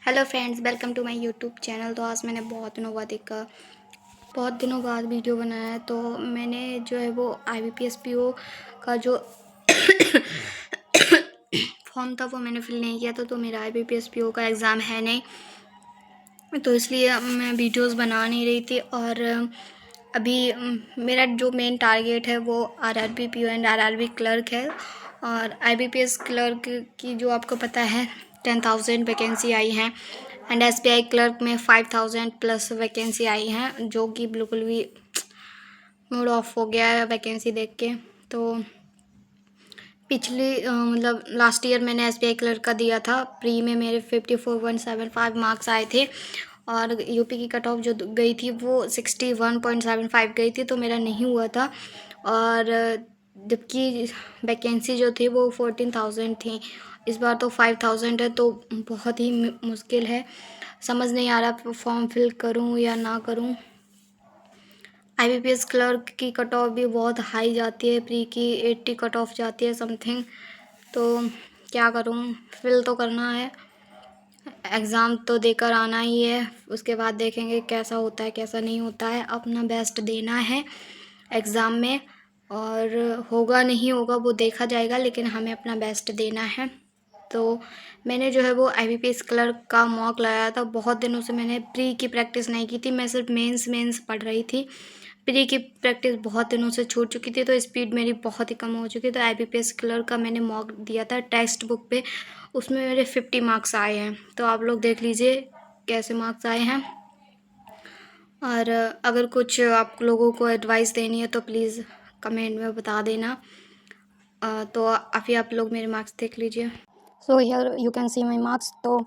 Hello friends, welcome to my YouTube channel. तो आज मैंने बहुत दिनों बाद वीडियो बनाया है। तो मैंने जो है वो IBPS PO का जो फॉर्म था वो मैंने फिल नहीं किया था। तो मेरा IBPS PO का एग्ज़ाम है नहीं, तो इसलिए मैं वीडियोस बना नहीं रही थी। और अभी मेरा जो मेन टारगेट है वो RRB PO and RRB clerk है। और IBPS क्लर्क की जो आपको पता है 10,000 वैकेंसी आई हैं एंड SBI क्लर्क में 5,000 प्लस वैकेंसी आई हैं, जो कि बिल्कुल भी मूड ऑफ हो गया है वैकेंसी देख के। तो पिछली मतलब लास्ट ईयर मैंने SBI क्लर्क का दिया था। प्री में मेरे 54.75 मार्क्स आए थे और यूपी की कट ऑफ जो गई थी वो 61.75 गई थी, तो मेरा नहीं हुआ था। और जबकि वैकेंसी जो थी वो 14,000 थी, इस बार तो 5,000 है। तो बहुत ही मुश्किल है, समझ नहीं आ रहा फॉर्म फिल करूं या ना करूं। IBPS क्लर्क की कट ऑफ भी बहुत हाई जाती है, प्री की 80 कट ऑफ जाती है समथिंग। तो क्या करूं, फिल तो करना है, एग्ज़ाम तो देकर आना ही है। उसके बाद देखेंगे कैसा होता है कैसा नहीं होता है। अपना बेस्ट देना है एग्ज़ाम में, और होगा नहीं होगा वो देखा जाएगा, लेकिन हमें अपना बेस्ट देना है। तो मैंने जो है वो IBPS क्लर्क का मॉक लगाया था। बहुत दिनों से मैंने प्री की प्रैक्टिस नहीं की थी, मैं सिर्फ मेंस पढ़ रही थी। प्री की प्रैक्टिस बहुत दिनों से छूट चुकी थी, तो स्पीड मेरी बहुत ही कम हो चुकी थी। तो IBPS क्लर्क का मैंने मॉक दिया था टेक्स्ट बुक पे, उसमें मेरे 50 मार्क्स आए हैं। तो आप लोग देख लीजिए कैसे मार्क्स आए हैं। और अगर कुछ आप लोगों को एडवाइस देनी है तो प्लीज़ कमेंट में बता देना। तो अभी आप लोग मेरे मार्क्स देख लीजिए। So here you can see my marks. तो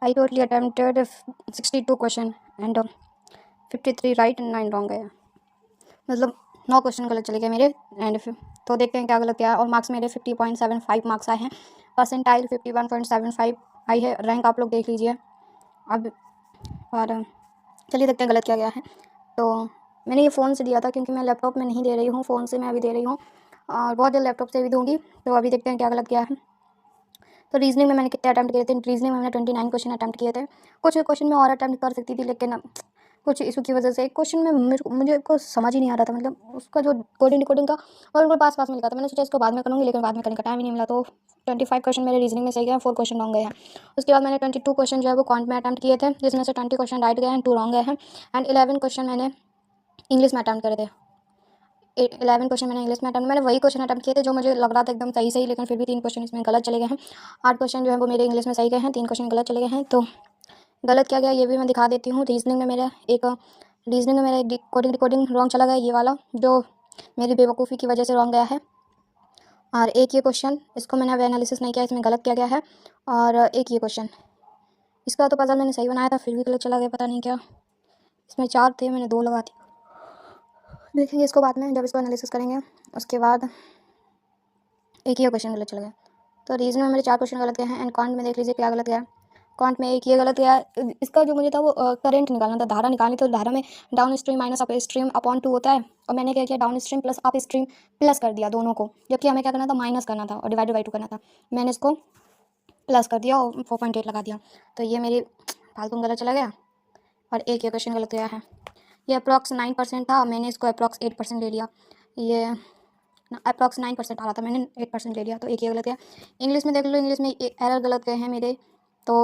I totally attempted 62 question and 53 right and 9 wrong है, मतलब 9 क्वेश्चन गलत चले गए मेरे। एंड तो देखते हैं क्या गलत क्या है। और मार्क्स मेरे 50.75 मार्क्स आए हैं, परसेंटाइल 51.75 आई है। रैंक आप लोग देख लीजिए अब। और चलिए देखते हैं गलत क्या गया है। तो मैंने ये फ़ोन से दिया था, क्योंकि मैं लैपटॉप में नहीं दे रही हूँ, फ़ोन से मैं अभी दे रही हूँ और बहुत जल्द लैपटॉप से भी दूँगी। तो अभी देखते हैं क्या गलत गया है। तो रीजनिंग में मैंने कितने अटैम्प्ट किए थे? रीजनिंग में मैंने 29 क्वेश्चन अटैम्प्ट किए थे। कुछ क्वेश्चन में और अटैम्प्ट कर सकती थी, लेकिन कुछ इशू की वजह से एक क्वेश्चन में मुझे को समझ ही नहीं आ रहा था, मतलब उसका जो कोडिंग डिकोडिंग का और बिल्कुल पास में लिखा था। मैंने सोचा इसको बाद में करूँगी, लेकिन बाद में करने का टाइम ही नहीं मिला। तो 25 क्वेश्चन मेरे रीजनिंग में सही गए हैं, 4 क्वेश्चन रॉन्ग गए हैं। उसके बाद मैंने 22 क्वेश्चन जो है वो क्वांट में अटैम्प्ट किए थे, जिसमें से 20 क्वेश्चन राइट गए हैं, 2 रॉन्ग गए हैं। एंड 11 क्वेश्चन मैंने इंग्लिश में अटैम्प्ट करे थे। 11 क्वेश्चन मैंने इंग्लिश में अटैम्प्ट, मैंने वही क्वेश्चन अटैम्प्ट किए थे जो मुझे लग रहा था एकदम सही, लेकिन फिर भी 3 क्वेश्चन इसमें गलत चले गए हैं। 8 क्वेश्चन जो है वो मेरे इंग्लिश में सही गए हैं, 3 क्वेश्चन गलत चले गए हैं। तो गलत क्या गया ये भी मैं दिखा देती हूँ। रीजनिंग में मेरा एक कोडिंग रॉन्ग चला गया, ये वाला जो मेरी बेवकूफ़ी की वजह से रॉन्ग गया है। और एक ये क्वेश्चन, इसको मैंने अब एनालिसिस नहीं किया, इसमें गलत क्या गया है। और एक ये क्वेश्चन, इसका तो पजल मैंने सही बनाया था, फिर भी गलत चला गया, पता नहीं क्या। इसमें 4 थे, मैंने 2 लगा दी। देखेंगे इसको बाद में, जब इसको एनालिसिस करेंगे उसके बाद। एक ये क्वेश्चन गलत चल गया। तो रीजन में मेरे 4 क्वेश्चन गलत गए हैं। एंड क्वांट में देख लीजिए क्या गलत गया। क्वांट में एक ये गलत गया, इसका जो मुझे था वो करंट निकालना था, धारा निकालनी। तो धारा में down stream minus up stream upon 2 होता है, और मैंने क्या किया, down stream plus up stream plus कर दिया दोनों को, जबकि हमें क्या करना था, माइनस करना था और डिवाइडेड बाई 2 करना था। मैंने इसको प्लस कर दिया और 4.8 लगा दिया। तो ये मेरी फालतू गलत चला गया। और एक ये क्वेश्चन गलत गया है। ये अप्रॉक्स 9% था, मैंने इसको अप्रॉक्स 8% ले लिया। ये अप्रॉक्स 9% आ रहा था, मैंने 8% ले लिया। तो एक ये गलत गया। इंग्लिश में देख लो, इंग्लिश में एरर गलत गए हैं मेरे। तो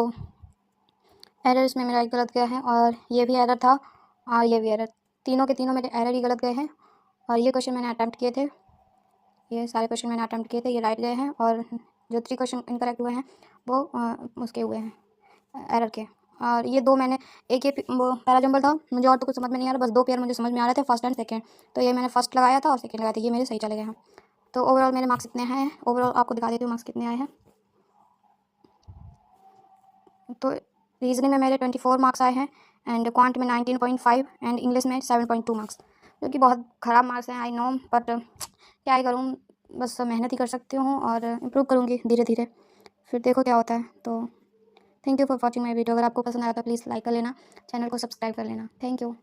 एरर इसमें मेरा एक गलत गया है, और ये भी एरर था, और ये भी एरर, तीनों के तीनों मेरे एरर ही गलत गए हैं। और ये क्वेश्चन मैंने अटैम्प्ट किए थे, ये सारे क्वेश्चन मैंने अटैम्प्ट किए थे, ये राइट गए हैं। और जो 3 क्वेश्चन इनकरेक्ट हुए हैं वो उसके हुए हैं, एरर के। और ये 2 मैंने, एक ये वो पैराजंबल था, मुझे और तो कुछ समझ में नहीं आ रहा, बस 2 पेयर मुझे समझ में आ रहे थे, फर्स्ट एंड सेकंड। तो ये मैंने फर्स्ट लगाया था और सेकंड लगाया था, ये मेरे सही चले गए हैं। तो ओवरऑल मेरे मार्क्स कितने हैं, ओवरऑल आपको दिखा देती हूँ मार्क्स कितने आए हैं। तो रीजनिंग में मेरे 24 मार्क्स आए हैं, एंड क्वांट में 19.5 एंड इंग्लिश में 7.2 मार्क्स, जो कि बहुत ख़राब मार्क्स हैं, आई नो, बट क्या ही करूँ, बस मेहनत ही कर सकती हूँ और इम्प्रूव करूँगी धीरे धीरे, फिर देखो क्या होता है। तो thank you for watching my video. अगर आपको पसंद आया तो प्लीज़ लाइक कर लेना, चैनल को सब्सक्राइब कर लेना। Thank you.